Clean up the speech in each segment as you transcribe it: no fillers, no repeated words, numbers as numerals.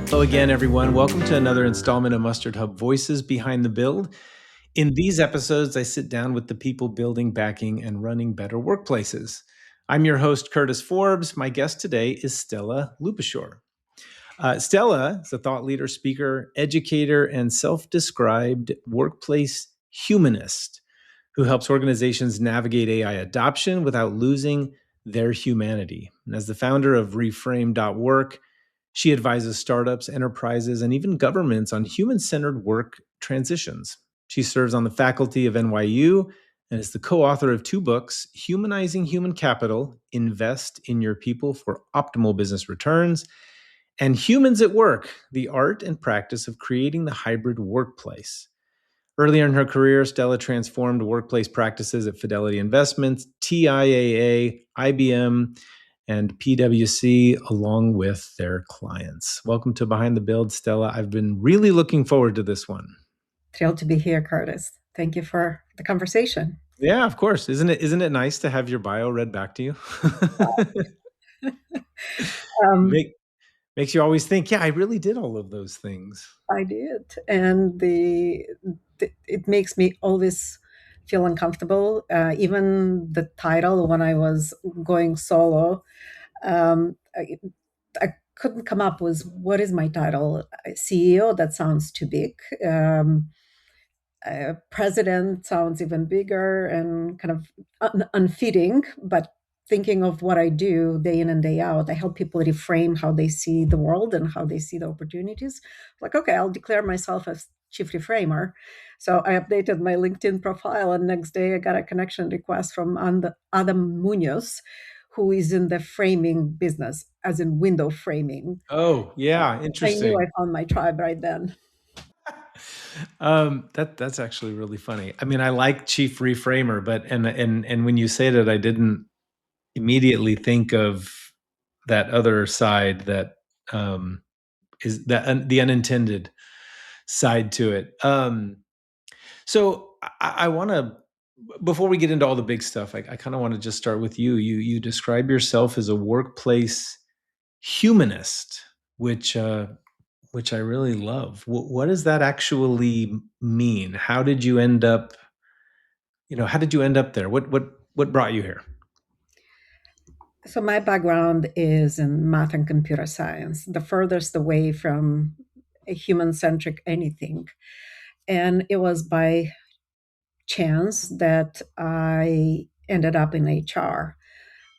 Hello again, everyone. Welcome to another installment of MustardHub Voices Behind the Build. In these episodes, I sit down with the people building, backing, and running better workplaces. I'm your host, Curtis Forbes. My guest today is Stela Lupushor. Stella is a thought leader, speaker, educator, and self-described workplace humanist who helps organizations navigate AI adoption without losing their humanity. And as the founder of reframe.work, she advises startups, enterprises, and even governments on human-centered work transitions. She serves on the faculty of NYU and is the co-author of 2 books, Humanizing Human Capital, Invest in Your People for Optimal Business Returns, and Humans at Work, the art and practice of creating the hybrid workplace. Earlier in her career, Stella transformed workplace practices at Fidelity Investments, TIAA, IBM, and PwC, along with their clients. Welcome to Behind the Build, Stella. I've been really looking forward to this one. Thrilled to be here, Curtis. Thank you for the conversation. Yeah, of course. Isn't it nice to have your bio read back to you? Makes you always think, yeah, I really did all of those things. I did. And it makes me always feel uncomfortable. Even the title, when I was going solo, I couldn't come up with what is my title. CEO, that sounds too big. President sounds even bigger and kind of unfitting, but thinking of what I do day in and day out, I help people reframe how they see the world and how they see the opportunities. Like, okay, I'll declare myself as chief reframer. So I updated my LinkedIn profile, and next day I got a connection request from Adam Munoz, who is in the framing business, as in window framing. Oh, yeah, interesting. I knew I found my tribe right then. That's actually really funny. I mean, I like chief reframer, but and when you say that, I didn't immediately think of that other side that is that the unintended side to it. So I want to, before we get into all the big stuff, I kind of want to just start with you. You describe yourself as a workplace humanist, which I really love. What does that actually mean? How did you end up? How did you end up there? What brought you here? So my background is in math and computer science, the furthest away from a human-centric anything. And it was by chance that I ended up in HR.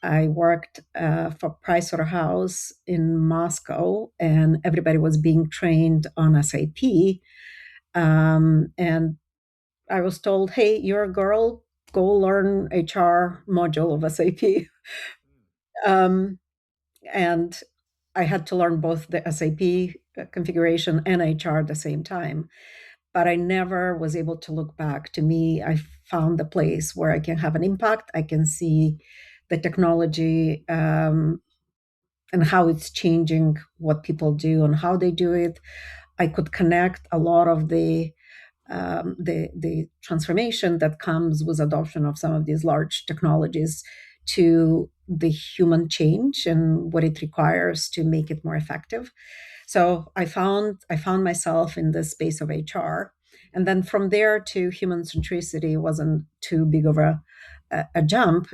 I worked for Pricewaterhouse in Moscow, and everybody was being trained on SAP. And I was told, hey, you're a girl, go learn HR module of SAP. And I had to learn both the SAP configuration and HR at the same time. But I never was able to look back. To me, I found the place where I can have an impact. I can see the technology and how it's changing what people do and how they do it. I could connect a lot of the transformation that comes with adoption of some of these large technologies to the human change and what it requires to make it more effective. So I found myself in the space of HR, and then from there to human centricity wasn't too big of a jump,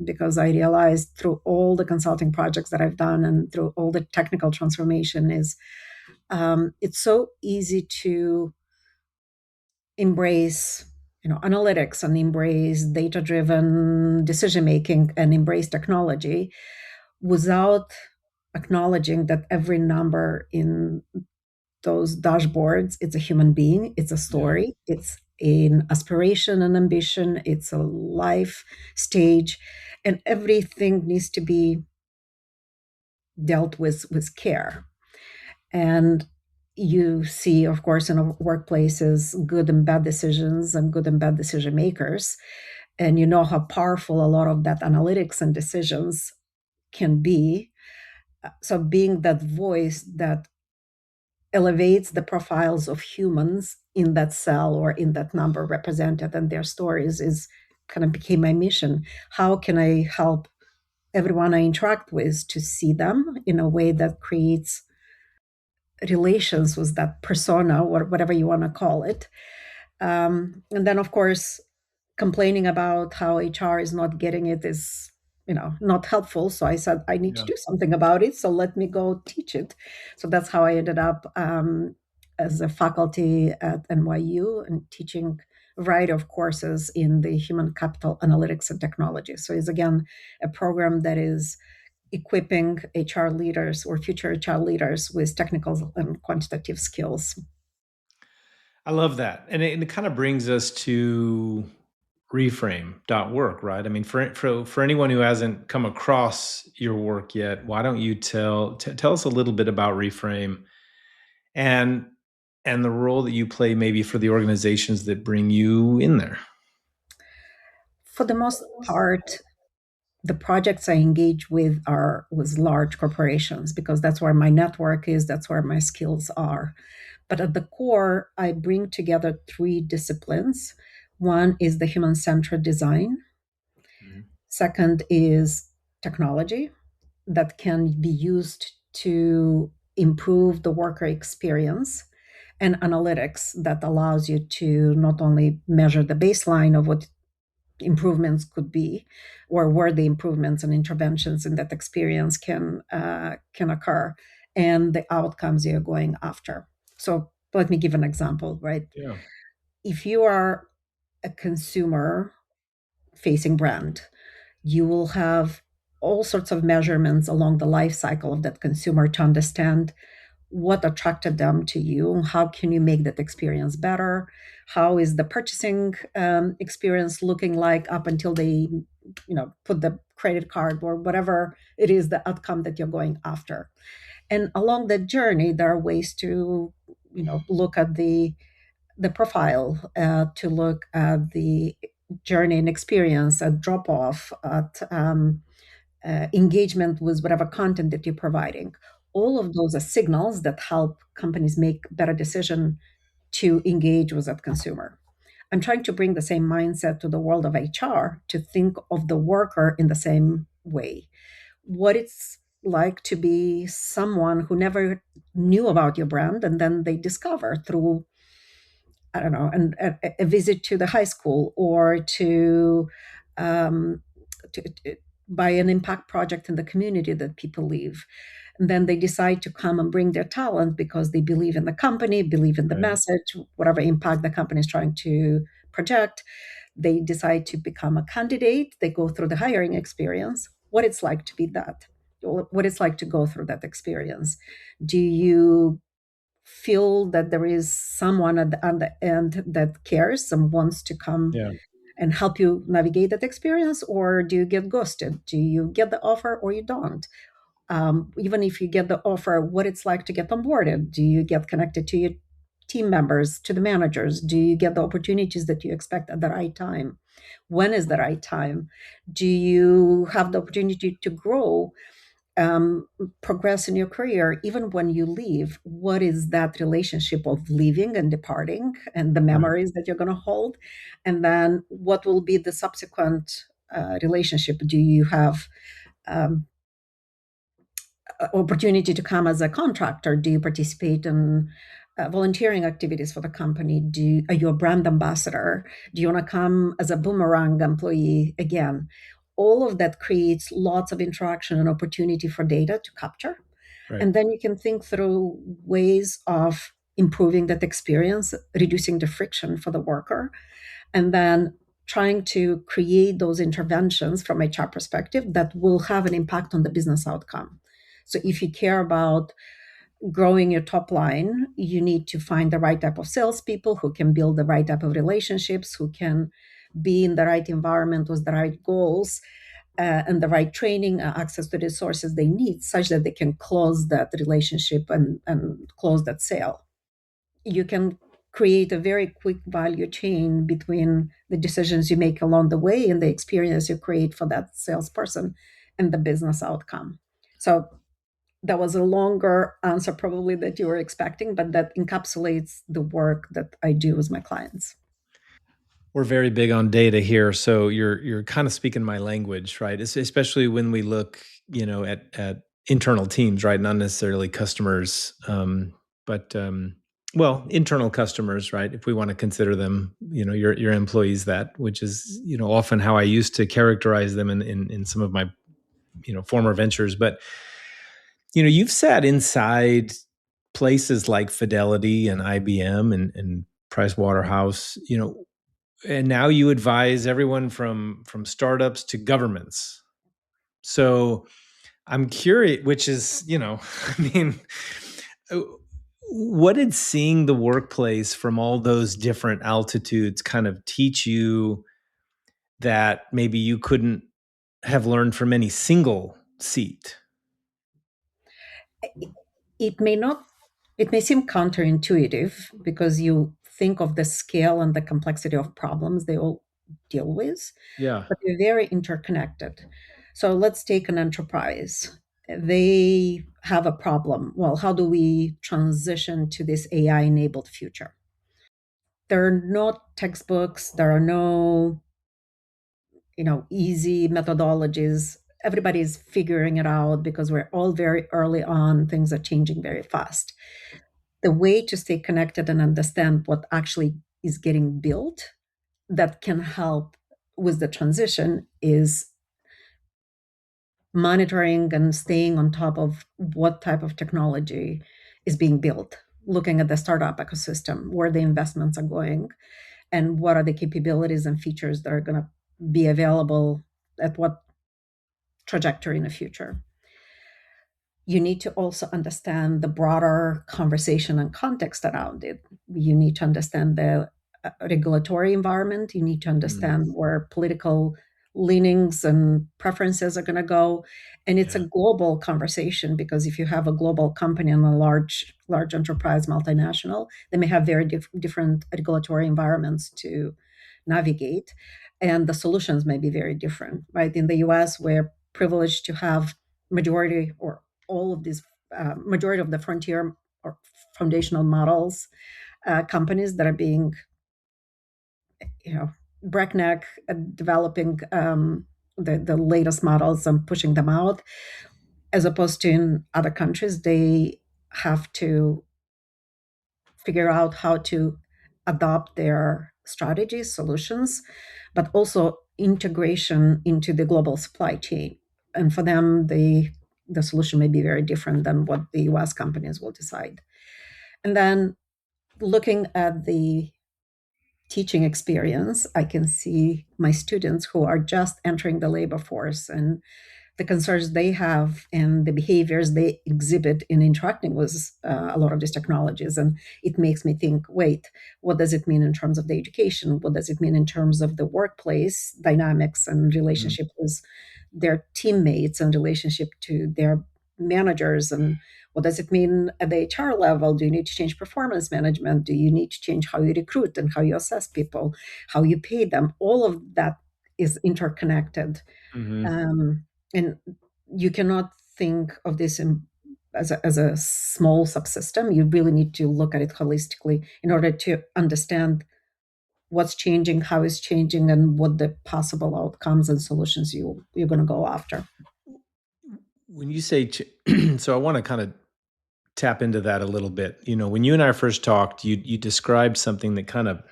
because I realized through all the consulting projects that I've done and through all the technical transformation is it's so easy to embrace analytics and embrace data-driven decision making and embrace technology without acknowledging that every number in those dashboards, it's a human being, it's a story, it's an aspiration and ambition, it's a life stage, and everything needs to be dealt with care. And you see, of course, in workplaces, good and bad decisions and good and bad decision makers. And you know how powerful a lot of that analytics and decisions can be. So being that voice that elevates the profiles of humans in that cell or in that number represented and their stories is kind of became my mission. How can I help everyone I interact with to see them in a way that creates relations with that persona or whatever you want to call it. And then, of course, complaining about how HR is not getting it is, not helpful. So I said, I need to Yeah. do something about it. So let me go teach it. So that's how I ended up as a faculty at NYU and teaching a variety of courses in the human capital analytics and technology. So it's again a program that is equipping HR leaders or future HR leaders with technical and quantitative skills. I love that. And it kind of brings us to reframe.work, right? I mean, for anyone who hasn't come across your work yet, why don't you tell us a little bit about Reframe and and the role that you play maybe for the organizations that bring you in there? For the most part, the projects I engage with are with large corporations because that's where my network is, that's where my skills are. But at the core, I bring together three disciplines. One is the human centered design, Mhm. second is technology that can be used to improve the worker experience, and analytics that allows you to not only measure the baseline of what improvements could be or where the improvements and interventions in that experience can occur and the outcomes you're going after. So let me give an example, right? Yeah. If you are a consumer facing brand, you will have all sorts of measurements along the life cycle of that consumer to understand what attracted them to you, how can you make that experience better, how is the purchasing experience looking like up until they put the credit card or whatever it is the outcome that you're going after. And along that journey there are ways to look at the profile, to look at the journey and experience at drop off, at engagement with whatever content that you're providing. All of those are signals that help companies make better decision to engage with that consumer. I'm trying to bring the same mindset to the world of HR to think of the worker in the same way. What it's like to be someone who never knew about your brand and then they discover through, I don't know, a visit to the high school or um, to by an impact project in the community that people live. And then they decide to come and bring their talent because they believe in the company, believe in the Right. message, whatever impact the company is trying to project. They decide to become a candidate. They go through the hiring experience, what it's like to be that, what it's like to go through that experience. Do you feel that there is someone on the end that cares and wants to come Yeah. and help you navigate that experience, or do you get ghosted? Do you get the offer or you don't? Even if you get the offer, what it's like to get onboarded? Do you get connected to your team members, to the managers? Do you get the opportunities that you expect at the right time? When is the right time? Do you have the opportunity to grow, um, progress in your career, even when you leave? What is that relationship of leaving and departing and the Right. memories that you're going to hold? And then what will be the subsequent relationship? Do you have um, opportunity to come as a contractor? Do you participate in volunteering activities for the company? Are you a brand ambassador? Do you want to come as a boomerang employee again? All of that creates lots of interaction and opportunity for data to capture. Right. And then you can think through ways of improving that experience, reducing the friction for the worker, and then trying to create those interventions from HR perspective that will have an impact on the business outcome. So if you care about growing your top line, you need to find the right type of salespeople who can build the right type of relationships, who can be in the right environment with the right goals, and the right training, access to the resources they need, such that they can close that relationship and close that sale. You can create a very quick value chain between the decisions you make along the way and the experience you create for that salesperson and the business outcome. So that was a longer answer probably that you were expecting, but that encapsulates the work that I do with my clients. We're very big on data here, so you're kind of speaking my language, right? Especially when we look, at internal teams, right? Not necessarily customers, but well, internal customers, right? If we want to consider them, your employees, that which is often how I used to characterize them in some of my former ventures. But you've sat inside places like Fidelity and IBM and Price Waterhouse, and now you advise everyone from startups to governments. So I'm curious, which is, I mean, uh, what did seeing the workplace from all those different altitudes kind of teach you that maybe you couldn't have learned from any single seat? It, it may not, it may seem counterintuitive because you think of the scale and the complexity of problems they all deal with, Yeah. but they're very interconnected. So let's take an enterprise. They have a problem. Well, how do we transition to this AI enabled future? There are no textbooks, there are no, easy methodologies. Everybody's figuring it out because we're all very early on. Things are changing very fast. The way to stay connected and understand what actually is getting built that can help with the transition is monitoring and staying on top of what type of technology is being built, looking at the startup ecosystem, where the investments are going, and what are the capabilities and features that are going to be available at what trajectory in the future. You need to also understand the broader conversation and context around it. You need to understand the regulatory environment. You need to Mm, understand where political leanings and preferences are going to go. And it's a yeah. global conversation because if you have a global company and a large enterprise multinational, they may have very different regulatory environments to navigate. And the solutions may be very different, right? In the US, we're privileged to have majority or all of these majority of the frontier or foundational models companies that are being breakneck at developing the latest models and pushing them out, as opposed to in other countries they have to figure out how to adopt their strategies solutions, but also integration into the global supply chain. And for them the solution may be very different than what the US companies will decide. And then looking at the teaching experience, I can see my students who are just entering the labor force and the concerns they have and the behaviors they exhibit in interacting with a lot of these technologies. And it makes me think, wait, what does it mean in terms of the education? What does it mean in terms of the workplace dynamics and Mm, relationship with their teammates and relationship to their managers? And what does it mean at the HR level? Do you need to change performance management? Do you need to change how you recruit and how you assess people, how you pay them? All of that is interconnected. mhm. Um, and you cannot think of this as a small subsystem. You really need to look at it holistically in order to understand what's changing, how it's changing, and what the possible outcomes and solutions you're going to go after. When you say, so I want to kind of tap into that a little bit. When you and I first talked, you described something that kind of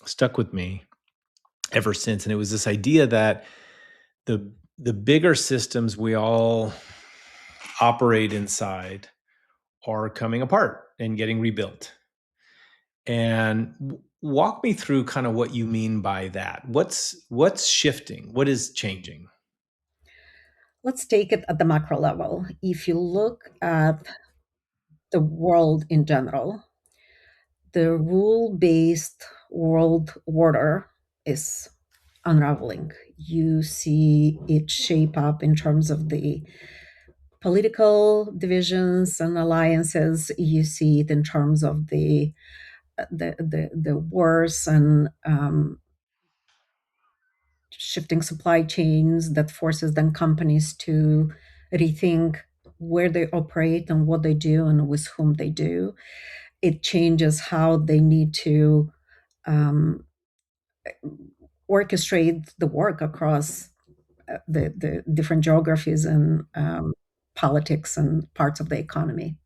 stuck with me ever since, and it was this idea that the bigger systems we all operate inside are coming apart and getting rebuilt. And walk me through kind of what you mean by that. What's shifting? What is changing? Let's take it at the macro level. If you look at the world in general, the rule based world order is unraveling. You see it shape up in terms of the political divisions and alliances. You see it in terms of the wars and shifting supply chains that forces then companies to rethink where they operate and what they do and with whom they do. It changes how they need to um, orchestrate the work across the different geographies and politics and parts of the economy.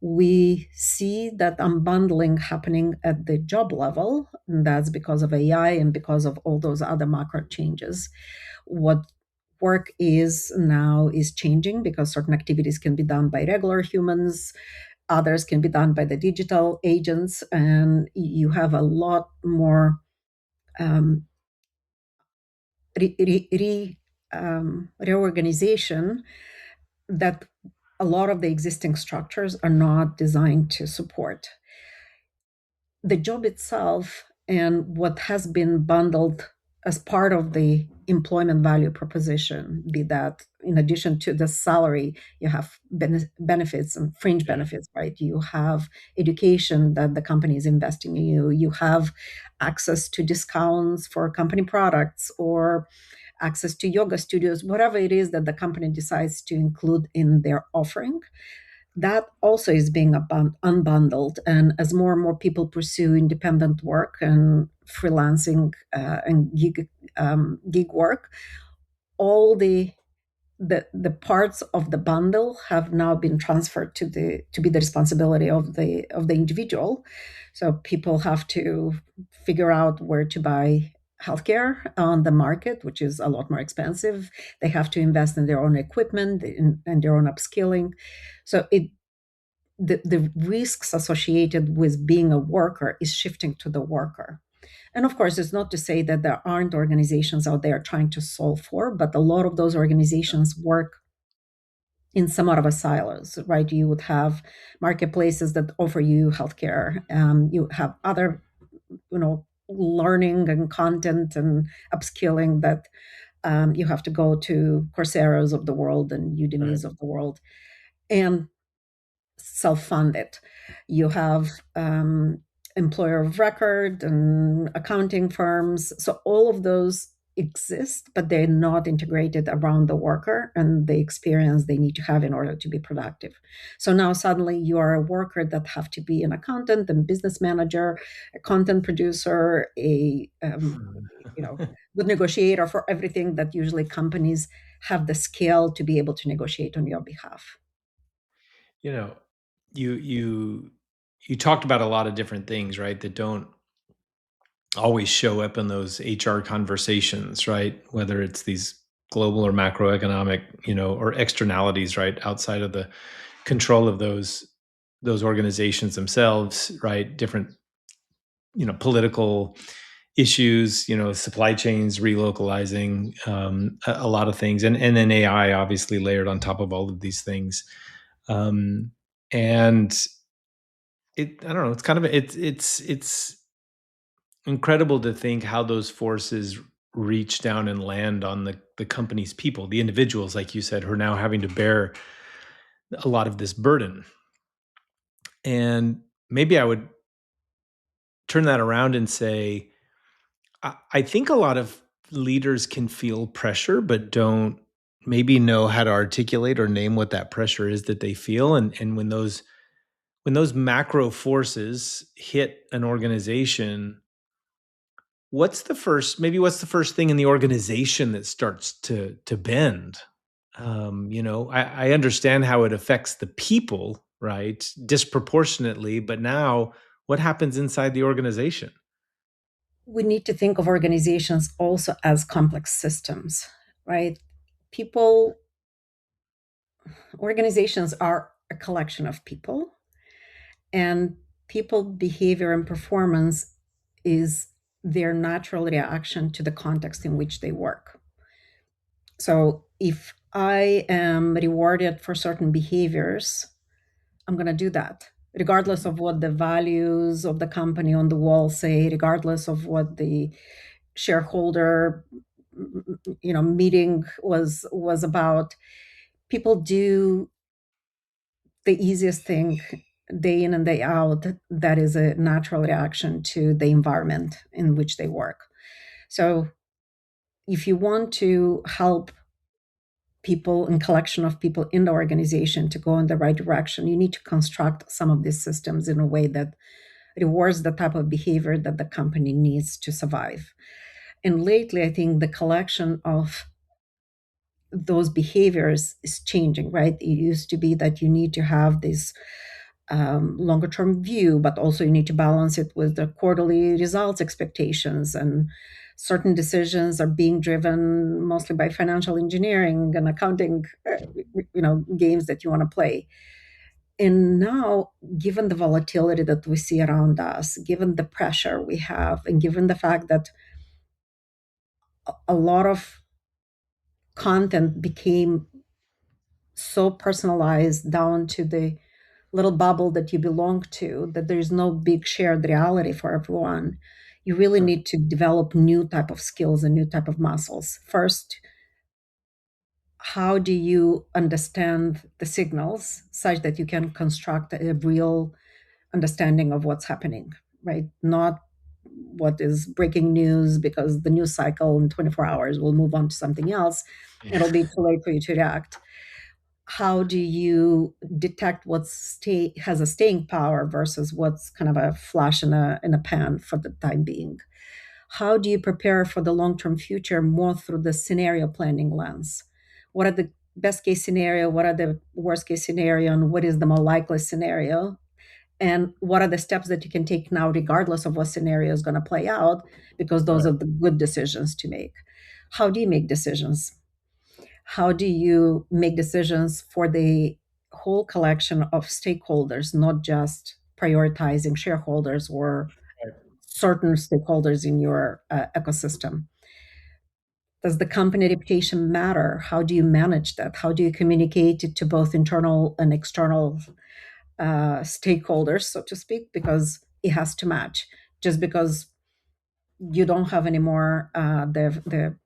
We see that unbundling happening at the job level, and that's because of AI and because of all those other macro changes. What work is now is changing because certain activities can be done by regular humans, others can be done by the digital agents, and you have a lot more um, re, re, re, reorganization that a lot of the existing structures are not designed to support. The job itself and what has been bundled as part of the employment value proposition, be that in addition to the salary, you have benefits and fringe Yeah. benefits, right? You have education that the company is investing in you. You have access to discounts for company products or access to yoga studios, whatever it is that the company decides to include in their offering. That also is being unbundled. And as more and more people pursue independent work and freelancing and gig work, all the parts of the bundle have now been transferred to be the responsibility of the individual. So people have to figure out where to buy healthcare on the market, which is a lot more expensive. They have to invest in their own equipment and their own upskilling. So the risks associated with being a worker is shifting to the worker. And of course, it's not to say that there aren't organizations out there trying to solve for, but a lot of those organizations work in somewhat of a silos, right? You would have marketplaces that offer you healthcare. You have other, learning and content and upskilling that you have to go to Coursera's of the world and Right. Udemy's of the world. And self-funded. You have employer of record and accounting firms. So all of those exist, but they're not integrated around the worker and the experience they need to have in order to be productive. So now suddenly you are a worker that have to be an accountant and business manager, a content producer, a good negotiator for everything that usually companies have the skill to be able to negotiate on your behalf. You know, you you talked about a lot of different things, right, that don't always show up in those HR conversations, right? Whether it's these global or macroeconomic, or externalities, right, outside of the control of those organizations themselves, right? Different, political issues, supply chains relocalizing, a lot of things, and then AI obviously layered on top of all of these things. And I don't know, it's kind of it's incredible to think how those forces reach down and land on the company's people, the individuals, like you said, who are now having to bear a lot of this burden. And maybe I would turn that around and say, I think a lot of leaders can feel pressure, but don't maybe know how to articulate or name what that pressure is that they feel. And when those macro forces hit an organization, what's the first thing in the organization that starts to bend? I understand how it affects the people, right, disproportionately, but now what happens inside the organization? We need to think of organizations also as complex systems, right? People, organizations are a collection of people, and people behavior and performance is their natural reaction to the context in which they work. So if I am rewarded for certain behaviors, I'm going to do that, regardless of what the values of the company on the wall say, regardless of what the shareholder meeting was about. People do the easiest thing day in and day out that is a natural reaction to the environment in which they work. So if you want to help people and collection of people in the organization to go in the right direction, you need to construct some of these systems in a way that rewards the type of behavior that the company needs to survive. And lately, I think the collection of those behaviors is changing, right? It used to be that you need to have this longer term view, but also you need to balance it with the quarterly results expectations. And certain decisions are being driven mostly by financial engineering and accounting, games that you want to play. And now, given the volatility that we see around us, given the pressure we have, and given the fact that a lot of content became so personalized down to the little bubble that you belong to, that there is no big shared reality for everyone, you really Right. need to develop new type of skills and new type of muscles. First, how do you understand the signals such that you can construct a real understanding of what's happening, right? Not what is breaking news, because the news cycle in 24 hours will move on to something else. Yeah. It'll be too late for you to react. How do you detect has a staying power versus what's kind of a flash in a pan for the time being? How do you prepare for the long-term future more through the scenario planning lens? What are the best case scenario? What are the worst case scenario? And what is the more likely scenario? And what are the steps that you can take now, regardless of what scenario is going to play out? Because those Right. are the good decisions to make. How do you make decisions? How do you make decisions for the whole collection of stakeholders, not just prioritizing shareholders or Right. certain stakeholders in your ecosystem? Does the company reputation matter? How do you manage that? How do you communicate it to both internal and external stakeholders, so to speak? Because it has to match. Just because you don't have anymore the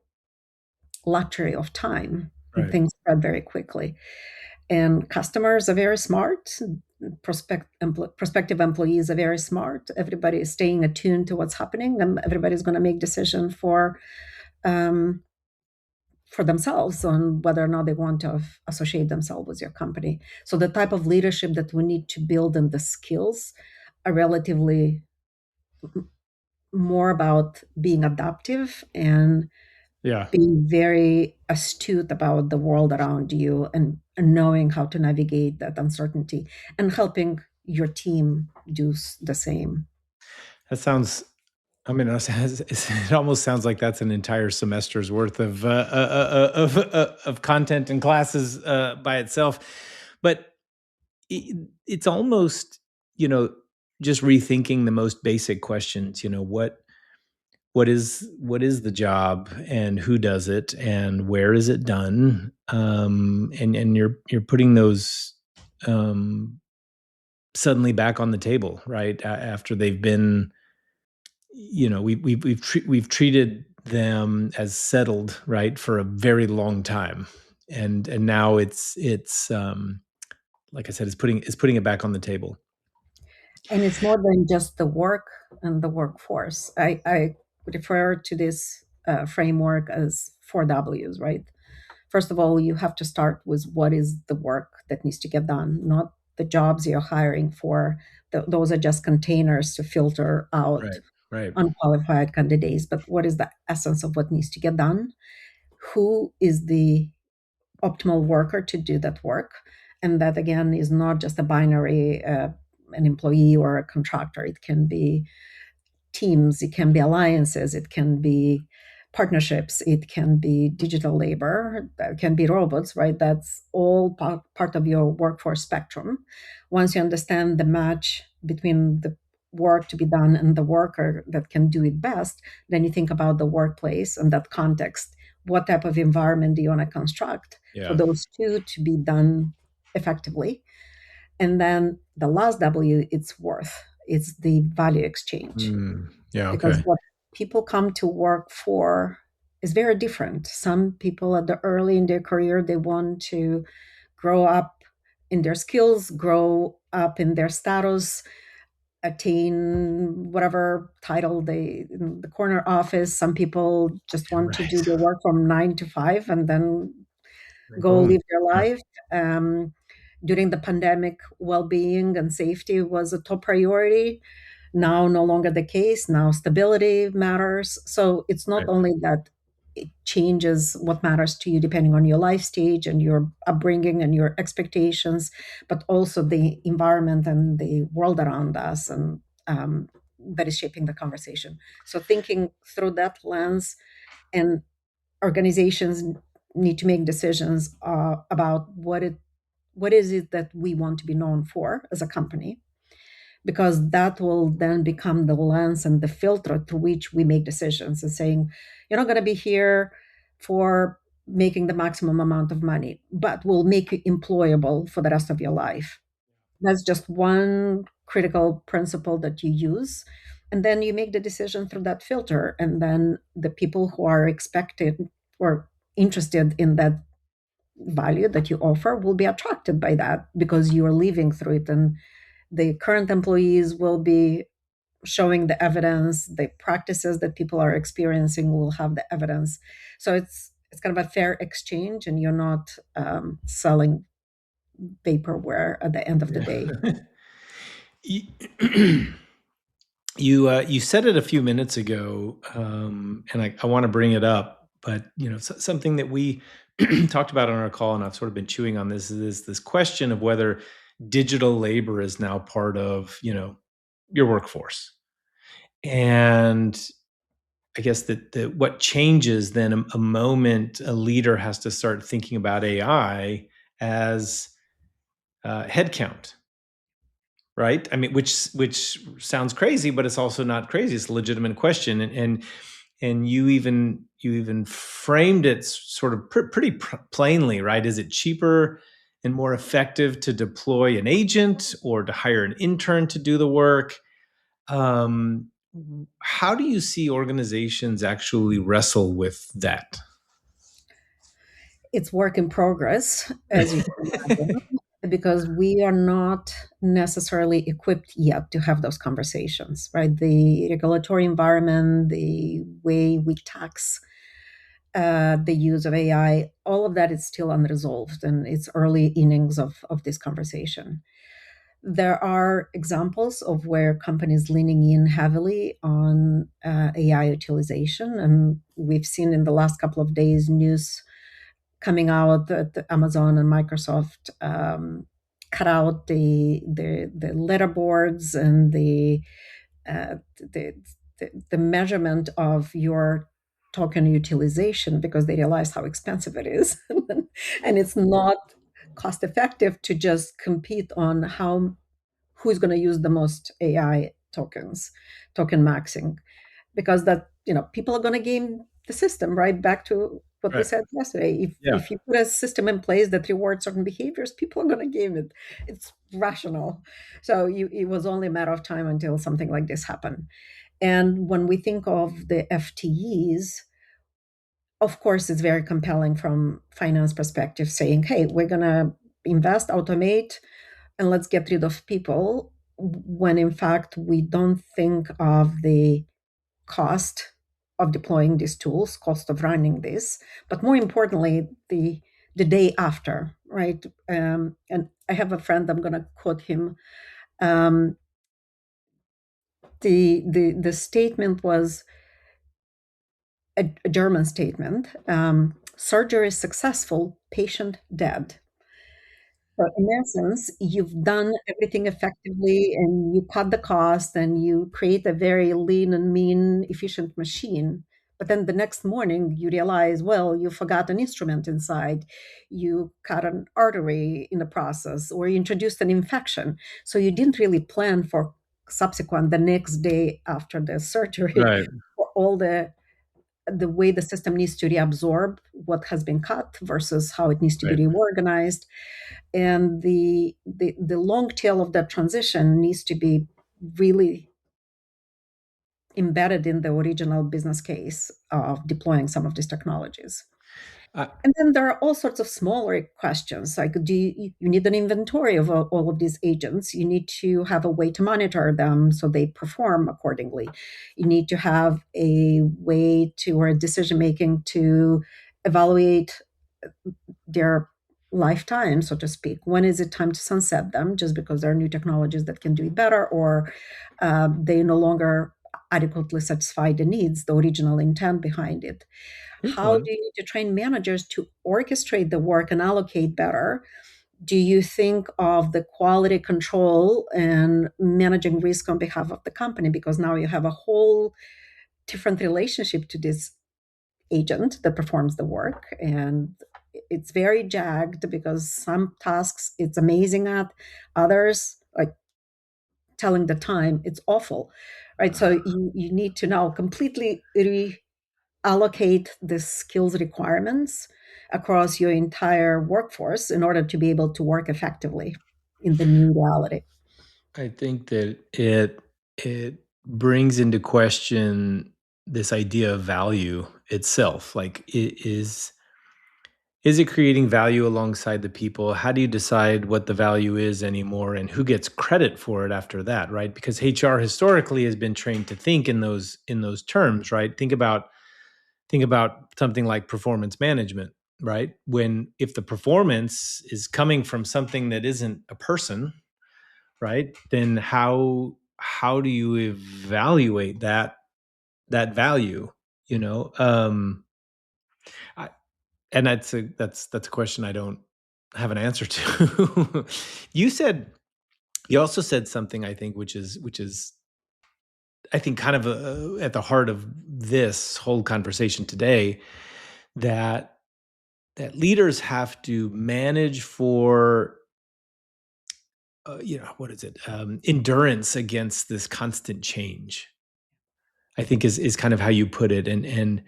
luxury of time, and Right. things spread very quickly. And customers are very smart. Prospective employees are very smart. Everybody is staying attuned to what's happening, and everybody's going to make decision um, for themselves on whether or not they want to associate themselves with your company. So the type of leadership that we need to build and the skills are relatively more about being adaptive and Yeah. being very astute about the world around you, and knowing how to navigate that uncertainty, and helping your team do the same. That sounds, I mean, it almost sounds like that's an entire semester's worth of content and classes by itself. But it's almost, you know, just rethinking the most basic questions. What is the job, and who does it, and where is it done? And you're putting those um, suddenly back on the table, right? After they've been, we've treated them as settled, right, for a very long time, and now it's like I said, it's putting it back on the table. And it's more than just the work and the workforce. I refer to this framework as 4 Ws, right? First of all, you have to start with what is the work that needs to get done, not the jobs you're hiring for. Those are just containers to filter out Right. Right. unqualified candidates. But what is the essence of what needs to get done? Who is the optimal worker to do that work? And that, again, is not just a binary, an employee or a contractor. It can be teams, it can be alliances, it can be partnerships, it can be digital labor, it can be robots, right? That's all part of your workforce spectrum. Once you understand the match between the work to be done and the worker that can do it best, then you think about the workplace and that context. What type of environment do you want to construct for Yeah. those two to be done effectively? And then the last W, it's worth. It's the value exchange, Yeah. because Okay. what people come to work for is very different. Some people at the early in their career, they want to grow up in their skills, grow up in their status, attain whatever title they in the corner office. Some people just want to do Right. their work from 9 to 5 and then Then go go home. live their Yeah. life. During the pandemic, well-being and safety was a top priority. Now, no longer the case. Now, stability matters. So it's not Right. only that it changes what matters to you depending on your life stage and your upbringing and your expectations, but also the environment and the world around us, and that is shaping the conversation. So thinking through that lens, and organizations need to make decisions about what is it that we want to be known for as a company, because that will then become the lens and the filter through which we make decisions, and saying, you're not going to be here for making the maximum amount of money, but will make you employable for the rest of your life. That's just one critical principle that you use. And then you make the decision through that filter. And then the people who are expected or interested in that value that you offer will be attracted by that because you are living through it. And the current employees will be showing the evidence, the practices that people are experiencing will have the evidence. So it's kind of a fair exchange, and you're not selling vaporware at the end of the day. Yeah. You said it a few minutes ago, and I want to bring it up, but something that we talked about on our call, and I've sort of been chewing on this, is this question of whether digital labor is now part of your workforce. And I guess that what changes then a moment a leader has to start thinking about AI as headcount, right? I mean, which sounds crazy, but it's also not crazy. It's a legitimate question, and you even framed it sort of pretty plainly, right? Is it cheaper and more effective to deploy an agent or to hire an intern to do the work? Um, how do you see organizations actually wrestle with that? It's work in progress, as you can imagine, because we are not necessarily equipped yet to have those conversations, right? The regulatory environment, the way we tax the use of AI, all of that is still unresolved, and it's early innings of this conversation. There are examples of where companies leaning in heavily on AI utilization, and we've seen in the last couple of days news coming out that Amazon and Microsoft cut out the letterboards and the, the measurement of your token utilization because they realized how expensive it is. And it's not cost effective to just compete on who's going to use the most AI tokens, token maxing, because that people are going to game the system, right back to what we Right. said yesterday. if Yeah. if you put a system in place that rewards certain behaviors, people are going to game it. It's rational. So it was only a matter of time until something like this happened. And when we think of the FTEs, of course it's very compelling from finance perspective, saying, hey, we're going to invest, automate, and let's get rid of people, when in fact we don't think of the cost of deploying these tools, cost of running this, but more importantly, the day after, right? And I have a friend, I'm going to quote him. Um, the statement was a German statement: surgery is successful, patient dead. So in essence, you've done everything effectively and you cut the cost and you create a very lean and mean, efficient machine. But then the next morning you realize, well, you forgot an instrument inside, you cut an artery in the process, or you introduced an infection. So you didn't really plan for subsequent, the next day after the surgery, Right. for all the way the system needs to reabsorb what has been cut versus how it needs to be Right. reorganized. And the long tail of that transition needs to be really embedded in the original business case of deploying some of these technologies. Uh, And then there are all sorts of smaller questions, like you need an inventory of all of these agents. You need to have a way to monitor them so they perform accordingly. You need to have a way to, or decision making, to evaluate their lifetime, so to speak? When is it time to sunset them just because there are new technologies that can do it better, or they no longer adequately satisfy the needs, the original intent behind it? Here's How do one. you need to train managers to orchestrate the work and allocate better? Do you think of the quality control and managing risk on behalf of the company? Because now you have a whole different relationship to this agent that performs the work. And it's very jagged because some tasks it's amazing at, others, like telling the time, it's awful. Right. So you need to now completely allocate the skills requirements across your entire workforce in order to be able to work effectively in the new reality. I think that it brings into question this idea of value itself. Like, is it creating value alongside the people? How do you decide what the value is anymore, and who gets credit for it after that, right? Because HR historically has been trained to think in those terms, right? Think about something like performance management, right? When if the performance is coming from something that isn't a person, right? Then how do you evaluate that value? You know, I, and that's a question I don't have an answer to. you said you also said something, I think, which is I think kind of at the heart of this whole conversation today, that leaders have to manage for what is it, endurance against this constant change. I think is kind of how you put it, and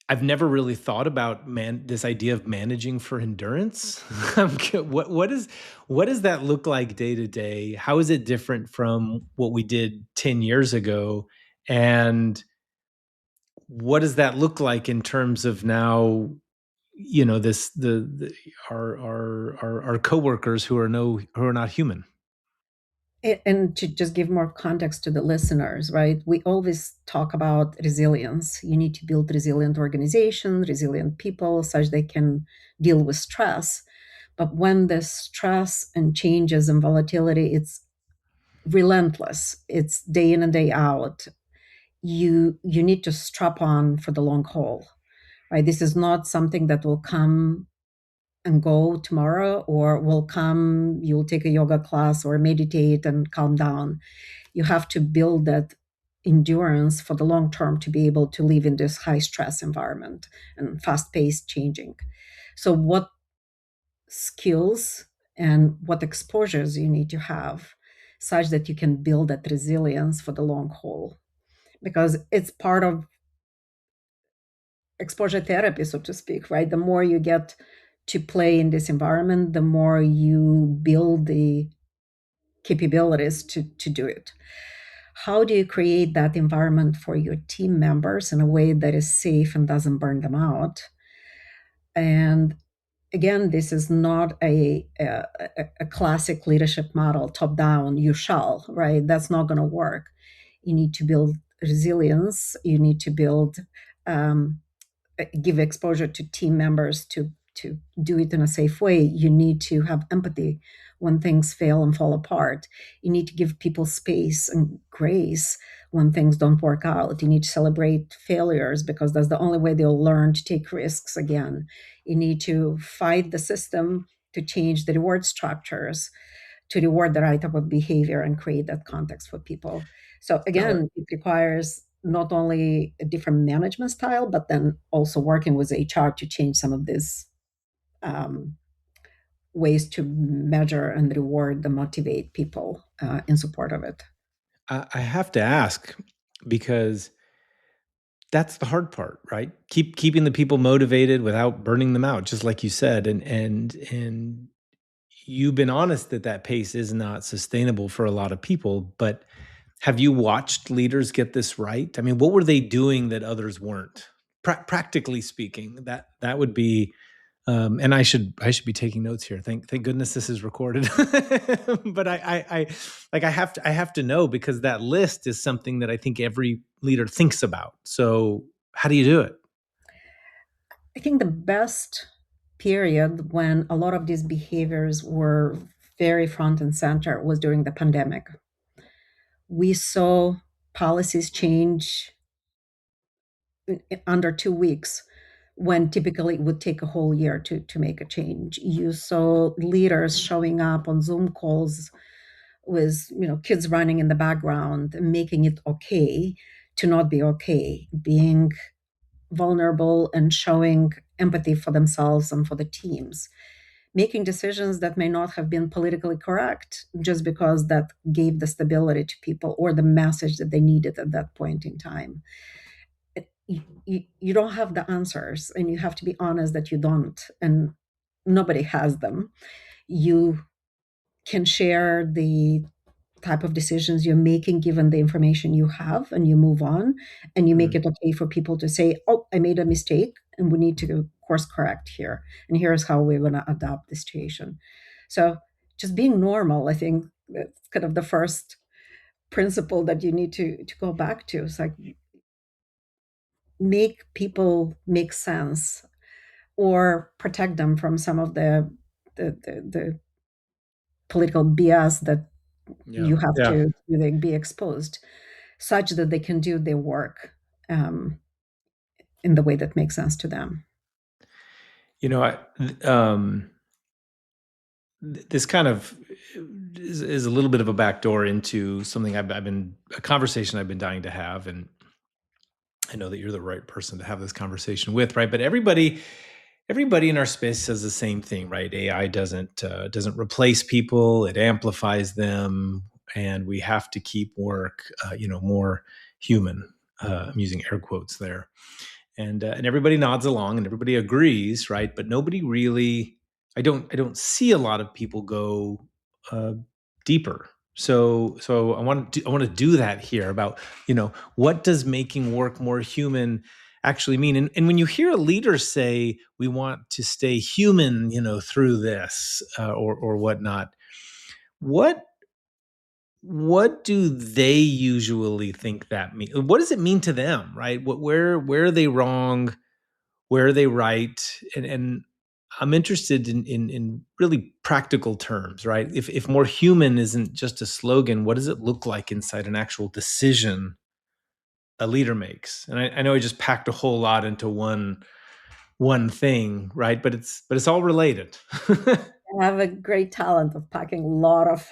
I've never really thought about this idea of managing for endurance. What does that look like day to day? How is it different from what we did 10 years ago? And what does that look like in terms of now, this the our coworkers who are not human? And to just give more context to the listeners, right? We always talk about resilience. You need to build resilient organizations, resilient people, such they can deal with stress. But when the stress and changes and volatility, it's relentless. It's day in and day out. You need to strap on for the long haul, right? This is not something that will come and go tomorrow, or will come, you'll take a yoga class or meditate and calm down. You have to build that endurance for the long term to be able to live in this high stress environment and fast paced changing. So what skills and what exposures you need to have such that you can build that resilience for the long haul, because it's part of exposure therapy, so to speak, right? The more you get to play in this environment, the more you build the capabilities to do it. How do you create that environment for your team members in a way that is safe and doesn't burn them out? And again, this is not a classic leadership model, top down, you shall, right? That's not going to work. You need to build resilience. You need to build um, give exposure to team members to do it in a safe way. You need to have empathy when things fail and fall apart. You need to give people space and grace when things don't work out. You need to celebrate failures because that's the only way they'll learn to take risks again. You need to fight the system to change the reward structures to reward the right type of behavior and create that context for people. So No, again, it requires not only a different management style, but then also working with HR to change some of these um, ways to measure and reward and motivate people in support of it. I have to ask, because that's the hard part, right? Keeping the people motivated without burning them out, just like you said, and you've been honest that pace is not sustainable for a lot of people. But have you watched leaders get this right? I mean, what were they doing that others weren't? Practically speaking, that would be. And I should be taking notes here. Thank goodness this is recorded. But I have to know, because that list is something that I think every leader thinks about. So how do you do it? I think the best period when a lot of these behaviors were very front and center was during the pandemic. We saw policies change under 2 weeks when typically it would take a whole year to make a change. You saw leaders showing up on Zoom calls with kids running in the background and making it okay to not be okay, being vulnerable and showing empathy for themselves and for the teams, making decisions that may not have been politically correct just because that gave the stability to people or the message that they needed at that point in time. You don't have the answers, and you have to be honest that you don't, and nobody has them. You can share the type of decisions you're making given the information you have, and you move on, and you make Mm. it okay for people to say, oh, I made a mistake and we need to course correct here, and here's how we're going to adapt the situation. So just being normal, I think that's kind of the first principle that you need to go back to. It's like, make people make sense or protect them from some of the political BS that Yeah. you have Yeah. to really be exposed, such that they can do their work in the way that makes sense to them. You know, this kind of is a little bit of a backdoor into something I've been a conversation I've been dying to have, and I know that you're the right person to have this conversation with, right? But everybody in our space says the same thing, right? AI doesn't replace people; it amplifies them, and we have to keep work, more human. I'm using air quotes there, and everybody nods along and everybody agrees, right? But nobody really. I don't see a lot of people go uh, deeper. So I want to do that here about what does making work more human actually mean, and when you hear a leader say we want to stay human through this or whatnot, what what do they usually think that mean? What does it mean to them, right? Where are they wrong? Where are they right? And I'm interested in really practical terms, right? If more human isn't just a slogan, what does it look like inside an actual decision a leader makes? And I know I just packed a whole lot into one thing, right? But it's all related. I have a great talent of packing a lot of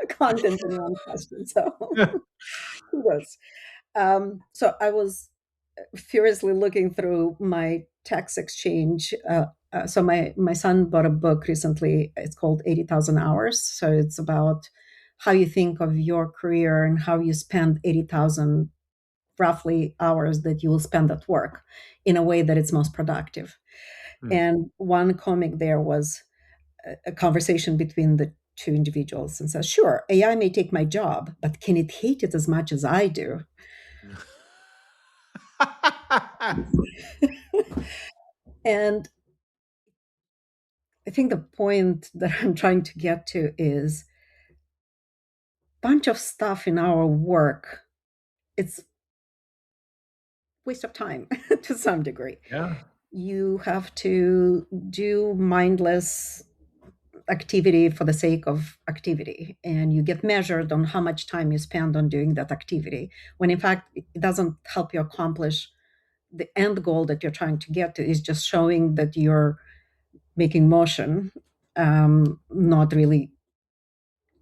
content in one question, so kudos. So I was furiously looking through my text exchange. So my son bought a book recently. It's called 80,000 Hours. So it's about how you think of your career and how you spend 80,000 roughly hours that you will spend at work in a way that it's most productive. Hmm. And one comic there was a conversation between the two individuals and says, sure, AI may take my job, but can it hate it as much as I do? And I think the point that I'm trying to get to is bunch of stuff in our work. It's waste of time to some degree. Yeah. You have to do mindless activity for the sake of activity, and you get measured on how much time you spend on doing that activity, when in fact it doesn't help you accomplish the end goal that you're trying to get to. Is just showing that you're making motion, not really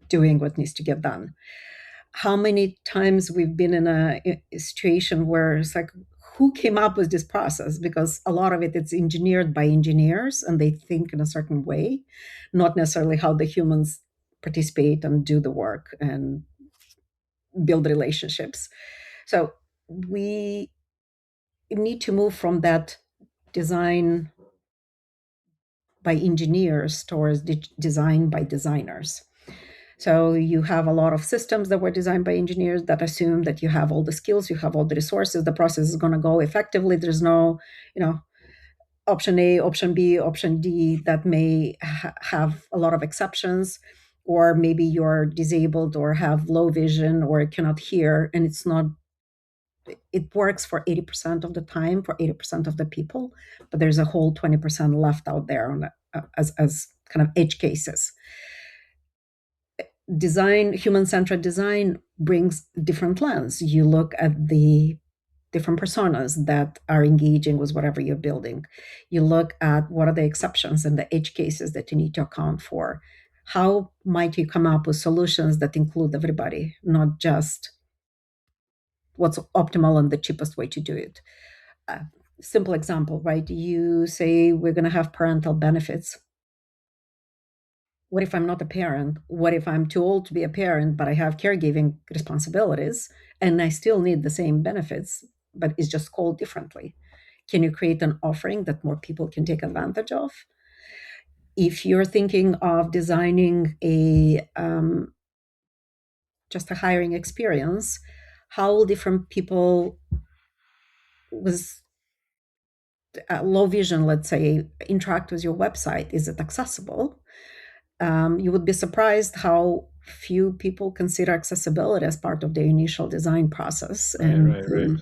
doing what needs to get done. How many times we've been in a situation where it's like, who came up with this process? Because a lot of it's engineered by engineers and they think in a certain way, not necessarily how the humans participate and do the work and build relationships. So we need to move from that design by engineers towards design by designers. So you have a lot of systems that were designed by engineers that assume that you have all the skills, you have all the resources, the process is going to go effectively. There's no, you know, option A, option B, option D that may have a lot of exceptions, or maybe you're disabled or have low vision or cannot hear, and it's not it works for 80% of the time for 80% of the people, but there's a whole 20% left out there as kind of edge cases. Design, human-centered design brings different lens. You look at the different personas that are engaging with whatever you're building. You look at what are the exceptions and the edge cases that you need to account for. How might you come up with solutions that include everybody, not just what's optimal and the cheapest way to do it? Uh, Simple example, right? You say we're going to have parental benefits. What if I'm not a parent? What if I'm too old to be a parent, but I have caregiving responsibilities and I still need the same benefits, but it's just called differently? Can you create an offering that more people can take advantage of? If you're thinking of designing a just a hiring experience, how will different people with low vision, let's say, interact with your website? Is it accessible? You would be surprised how few people consider accessibility as part of their initial design process, Right, and right, right.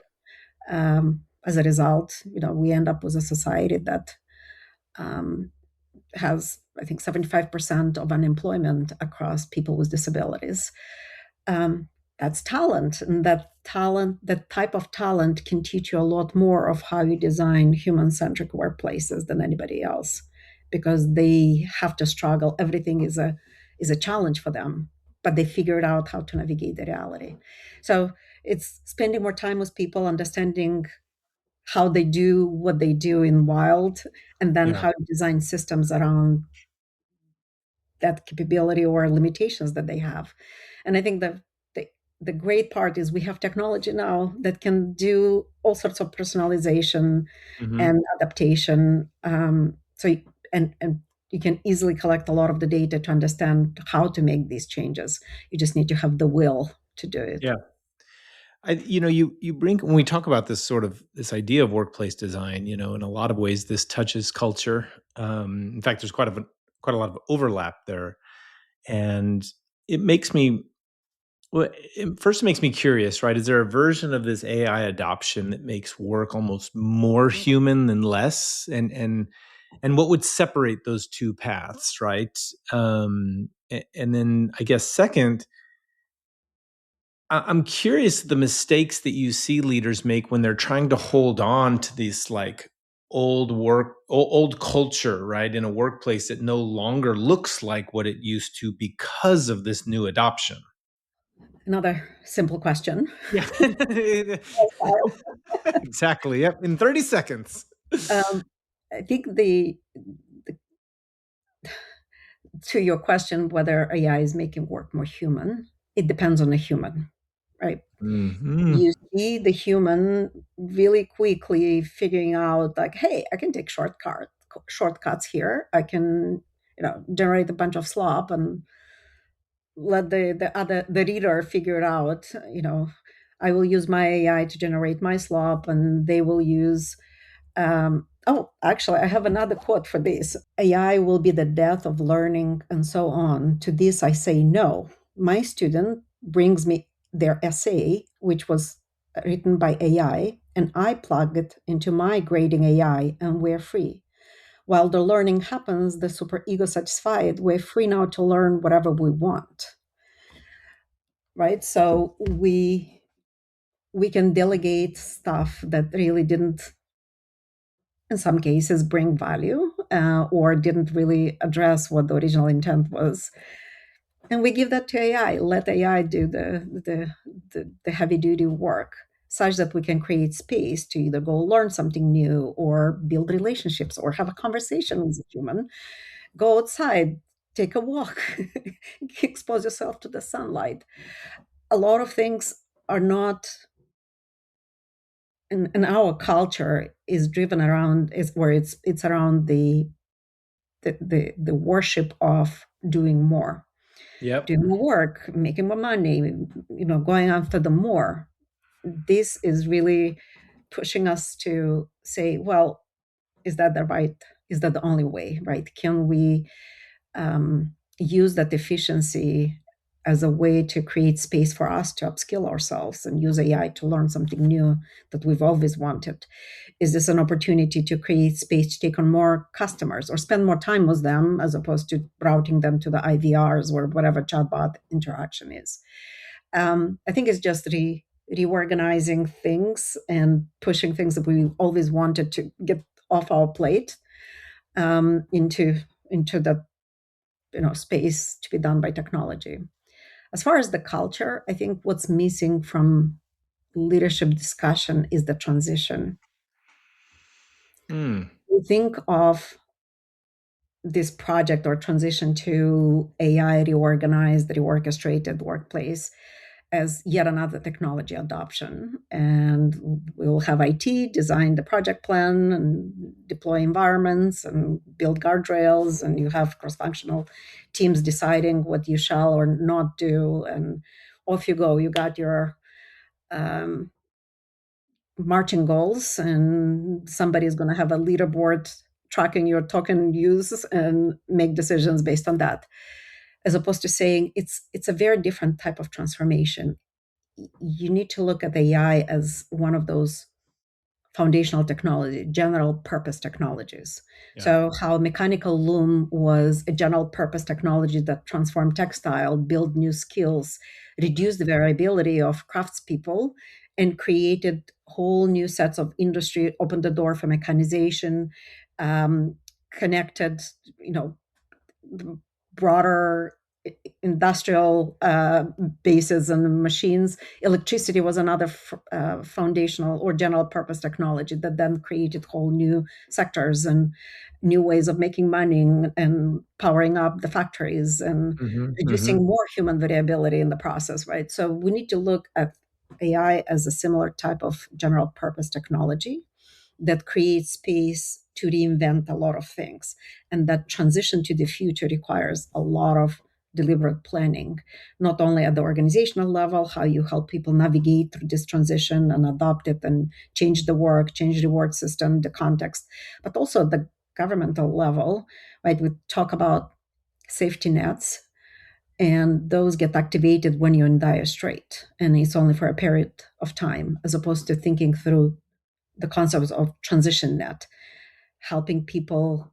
as a result, we end up with a society that um, has, I think, 75% of unemployment across people with disabilities. Um, that's talent, and that type of talent can teach you a lot more of how you design human-centric workplaces than anybody else, because they have to struggle. Everything is a challenge for them, but they figured out how to navigate the reality. So it's spending more time with people, understanding how they do what they do in wild, and then Yeah. how you design systems around that capability or limitations that they have. And I think the, the great part is we have technology now that can do all sorts of personalization Hmm. and adaptation. And you can easily collect a lot of the data to understand how to make these changes. You just need to have the will to do it. Yeah. You bring when we talk about this sort of this idea of workplace design, in a lot of ways this touches culture. In fact, there's quite a lot of overlap there, and it makes me well, first it makes me curious, right? Is there a version of this AI adoption that makes work almost more human than less, and what would separate those two paths, right? And then I guess second, I'm curious the mistakes that you see leaders make when they're trying to hold on to these like old culture, right, in a workplace that no longer looks like what it used to because of this new adoption. Another simple question. Yeah. Exactly. Yep. In 30 seconds. Um, I think to your question, whether AI is making work more human, it depends on the human, right? Hmm. You see the human really quickly figuring out, like, hey, I can take shortcuts here. I can, generate a bunch of slop and let the reader figure it out. I will use my AI to generate my slop, and they will use. Oh, actually, I have another quote for this. AI will be the death of learning, and so on. To this, I say no. My student brings me their essay, which was written by AI, and I plug it into my grading AI, and we're free. While the learning happens, the super ego satisfied, we're free now to learn whatever we want, right? So we can delegate stuff that really didn't, in some cases, bring value, or didn't really address what the original intent was, and we give that to AI. Let AI do the heavy duty work, such that we can create space to either go learn something new or build relationships or have a conversation with a human. Go outside, take a walk, expose yourself to the sunlight. A lot of things are not in our culture is driven around, is where it's around the worship of doing more, Yep. doing more work, making more money, going after the more. This is really pushing us to say, well, is that the right, is that the only way, right? Can we use that efficiency as a way to create space for us to upskill ourselves and use AI to learn something new that we've always wanted? Is this an opportunity to create space to take on more customers or spend more time with them as opposed to routing them to the IVRs or whatever chatbot interaction is? I think it's just reorganizing things and pushing things that we always wanted to get off our plate into the space to be done by technology. As far as the culture, I think what's missing from leadership discussion is the transition. Hmm. We think of this project or transition to AI reorganized, reorchestrated workplace as yet another technology adoption. And we will have IT design the project plan and deploy environments and build guardrails, and you have cross-functional teams deciding what you shall or not do. And off you go. You got your um, marching goals, and somebody's going to have a leaderboard tracking your token use and make decisions based on that, as opposed to saying it's a very different type of transformation. You need to look at AI as one of those foundational technology, general purpose technologies. Yeah. So how mechanical loom was a general purpose technology that transformed textile, built new skills, reduced the variability of craftspeople, and created whole new sets of industry, opened the door for mechanization, connected, you know, broader industrial bases and machines. Electricity was another foundational or general purpose technology that then created whole new sectors and new ways of making money and powering up the factories and Hmm. Hmm. reducing more human variability in the process, right? So we need to look at AI as a similar type of general purpose technology that creates space to reinvent a lot of things. And that transition to the future requires a lot of deliberate planning, not only at the organizational level, how you help people navigate through this transition and adopt it and change the work, change the reward system, the context, but also at the governmental level, right? We talk about safety nets, and those get activated when you're in dire strait, and it's only for a period of time, as opposed to thinking through the concepts of transition net, helping people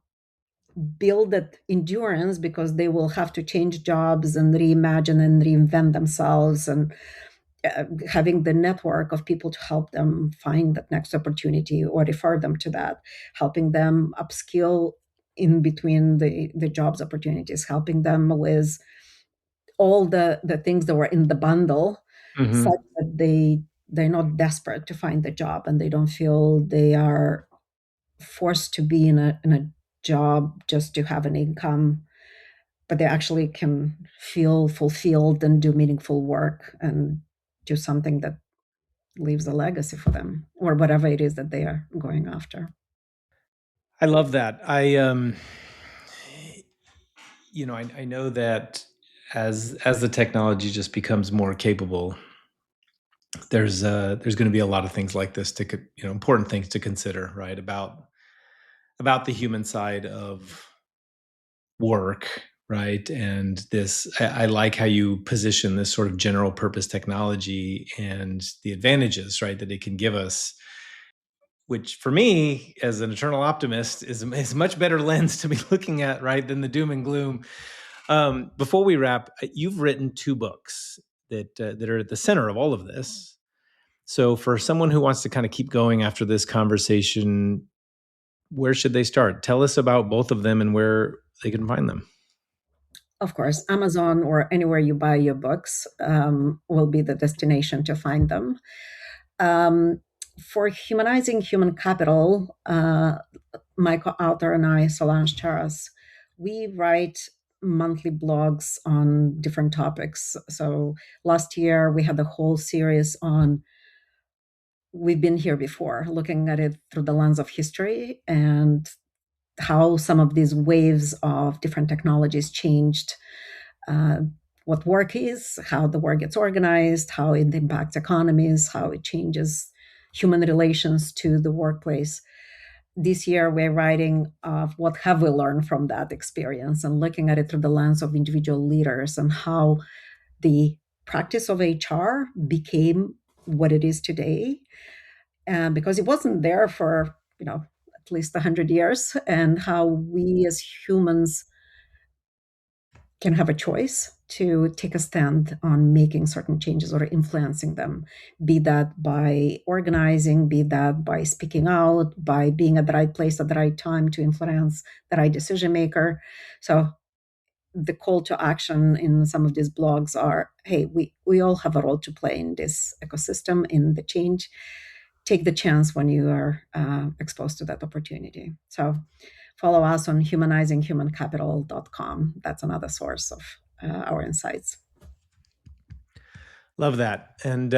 build that endurance because they will have to change jobs and reimagine and reinvent themselves, and having the network of people to help them find that next opportunity or refer them to that, helping them upskill in between the jobs opportunities, helping them with all the things that were in the bundle such Hmm. that they're not desperate to find the job and they don't feel they are forced to be in a job just to have an income, but they actually can feel fulfilled and do meaningful work and do something that leaves a legacy for them or whatever it is that they are going after. I love that. I know that as the technology just becomes more capable, there's going to be a lot of things like this important things to consider, right? About the human side of work, right? And I like how you position this sort of general purpose technology and the advantages, right, that it can give us, which for me as an eternal optimist is a much better lens to be looking at, right, than the doom and gloom. Before we wrap, you've written two books that are at the center of all of this. So for someone who wants to kind of keep going after this conversation, where should they start? Tell us about both of them and where they can find them. Of course, Amazon or anywhere you buy your books will be the destination to find them. Um, for Humanizing Human Capital, my co-author and I, Solange Charas, we write monthly blogs on different topics. So last year we had the whole series on We've Been Here Before, looking at it through the lens of history and how some of these waves of different technologies changed uh, what work is, how the work gets organized, how it impacts economies, how it changes human relations to the workplace. This year, we're writing of what have we learned from that experience and looking at it through the lens of individual leaders and how the practice of HR became what it is today, because it wasn't there for at least 100 years, and how we as humans can have a choice to take a stand on making certain changes or influencing them, be that by organizing, be that by speaking out, by being at the right place at the right time to influence the right decision maker. So the call to action in some of these blogs are, hey, we all have a role to play in this ecosystem, in the change. Take the chance when you are exposed to that opportunity. So follow us on humanizinghumancapital.com. That's another source of our insights. Love that. And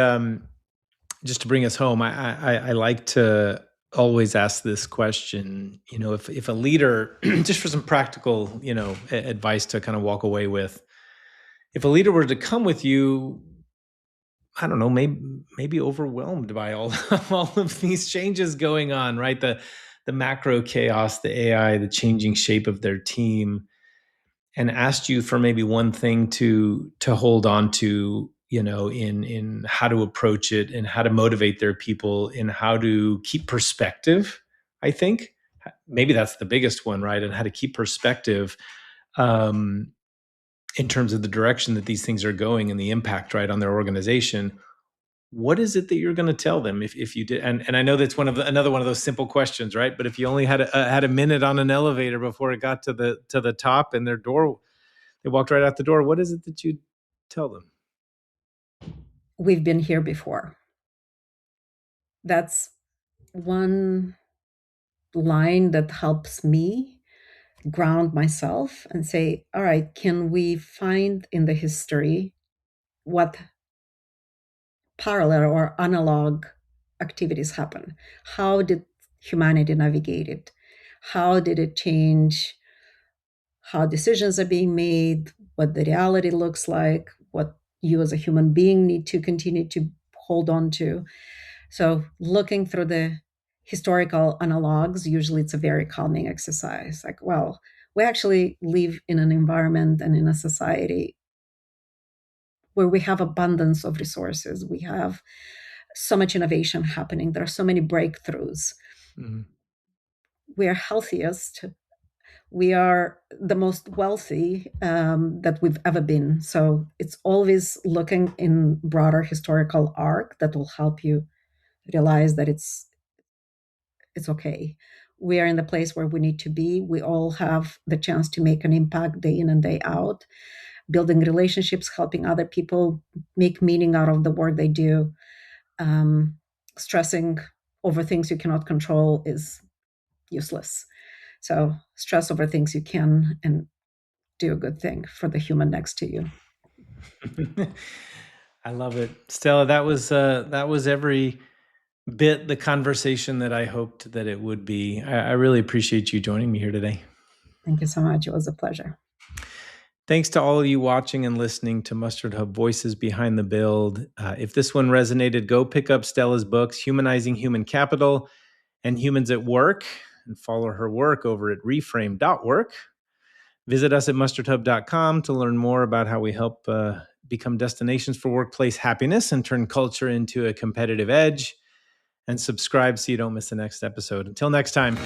just to bring us home, I like to always ask this question, if a leader, just for some practical, advice to kind of walk away with, if a leader were to come with you, I don't know, maybe overwhelmed by all of these changes going on, right? The macro chaos, the AI, the changing shape of their team, and asked you for maybe one thing to hold on to, in how to approach it and how to motivate their people and how to keep perspective. I think maybe that's the biggest one, right? And how to keep perspective in terms of the direction that these things are going and the impact, right, on their organization. What is it that you're going to tell them if you did? And I know that's another one of those simple questions, right? But if you only had a minute on an elevator before it got to the top and their door, they walked right out the door, what is it that you'd tell them? We've been here before. That's one line that helps me ground myself and say, all right, can we find in the history what parallel or analog activities happen? How did humanity navigate it? How did it change how decisions are being made, what the reality looks like, what you as a human being need to continue to hold on to? So looking through the historical analogs, usually it's a very calming exercise. Like, well, we actually live in an environment and in a society where we have abundance of resources. We have so much innovation happening. There are so many breakthroughs. Mm-hmm. We are healthiest. We are the most wealthy that we've ever been. So it's always looking in broader historical arc that will help you realize that it's okay. We are in the place where we need to be. We all have the chance to make an impact day in and day out, building relationships, helping other people make meaning out of the work they do. Stressing over things you cannot control is useless. So stress over things you can and do a good thing for the human next to you. I love it. Stella, that was every bit the conversation that I hoped that it would be. I really appreciate you joining me here today. Thank you so much. It was a pleasure. Thanks to all of you watching and listening to MustardHub Voices Behind the Build. If this one resonated, go pick up Stella's books, Humanizing Human Capital and Humans at Work, and follow her work over at reframe.work. Visit us at mustardhub.com to learn more about how we help become destinations for workplace happiness and turn culture into a competitive edge. And subscribe so you don't miss the next episode. Until next time.